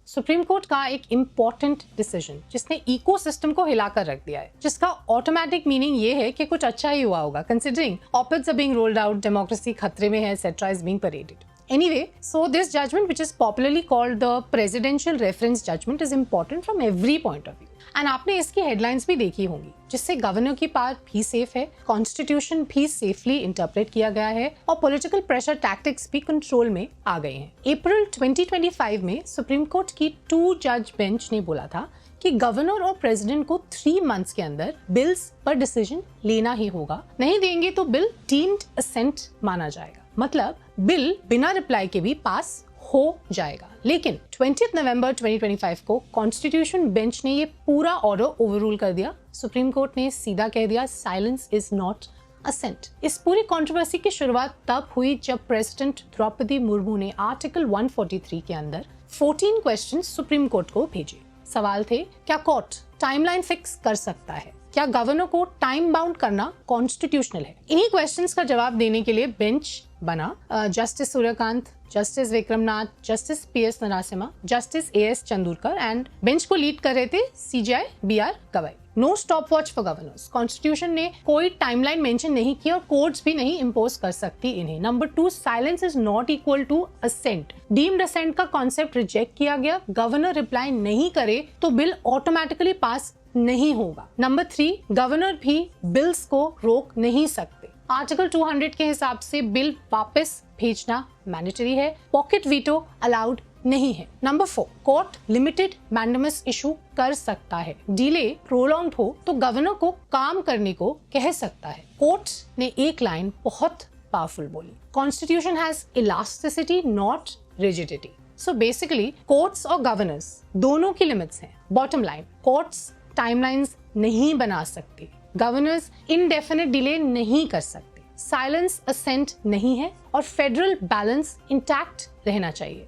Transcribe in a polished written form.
Supreme court का एक important decision जिसने इकोसिस्टम को हिलाकर रख दिया है, जिसका ऑटोमेटिक मीनिंग ये है कि कुछ अच्छा ही हुआ होगा, considering op-eds are being rolled out, democracy खतरे में है, etcetera is being paraded. Anyway, so this judgment, which is popularly called the presidential reference judgment, is important from every point of view. And आपने इसकी headlines भी देखी होंगी, जिससे governor की पावर भी सेफ है, कॉन्स्टिट्यूशन भी सेफली इंटरप्रेट किया गया है और पॉलिटिकल प्रेशर टैक्टिक्स भी कंट्रोल में आ गए हैं. अप्रैल 2025 में सुप्रीम कोर्ट की 2 जज बेंच ने बोला था कि गवर्नर और प्रेसिडेंट को 3 मंथ्स के अंदर बिल्स पर डिसीजन लेना ही होगा. नहीं देंगे तो बिल डीम्ड असेंट माना जाएगा, मतलब बिल बिना रिप्लाई के भी पास हो जाएगा. लेकिन 20 नवंबर 2025 को कॉन्स्टिट्यूशन बेंच ने ये पूरा ऑर्डर ओवररूल कर दिया. सुप्रीम कोर्ट ने सीधा कह दिया साइलेंस इज नॉट असेंट. इस पूरी कंट्रोवर्सी की शुरुआत तब हुई जब प्रेसिडेंट द्रौपदी मुर्मू ने आर्टिकल 143 के अंदर 14 क्वेश्चन सुप्रीम कोर्ट को भेजे. सवाल थे, क्या कोर्ट टाइमलाइन फिक्स कर सकता है? क्या गवर्नर को टाइम बाउंड करना कॉन्स्टिट्यूशनल है? इन्हीं क्वेश्चंस का जवाब देने के लिए बेंच बना. Justice Suryakant, justice Vikramnath, justice PS Narasimha, justice AS Chandurkar and bench को लीड कर रहे थे CJI BR Gavai. No stopwatch for governors. Constitution ने कोई टाइमलाइन मेंशन नहीं की और कोर्ट्स भी नहीं इम्पोज कर सकती इन्हें. Number 2, silence is not equal to assent. Deemed assent का कॉन्सेप्ट रिजेक्ट किया गया. गवर्नर रिप्लाई नहीं करे तो बिल ऑटोमेटिकली पास नहीं होगा. नंबर 3, गवर्नर भी बिल्स को रोक नहीं सकते. आर्टिकल 200 के हिसाब से बिल वापस भेजना मैंडेटरी है. पॉकेट वीटो अलाउड नहीं है. Number 4, court limited mandamus issue कर सकता है. डिले प्रोलॉन्ग हो तो गवर्नर को काम करने को कह सकता है. कोर्ट ने एक लाइन बहुत पावरफुल बोली, constitution has elasticity not rigidity. So basically courts और गवर्नर्स दोनों की लिमिट्स हैं. बॉटम लाइन, कोर्ट्स टाइमलाइंस नहीं बना सकते, गवर्नर्स इनडेफिनिट डिले नहीं कर सकते, साइलेंस असेंट नहीं है और फेडरल बैलेंस इंटैक्ट रहना चाहिए.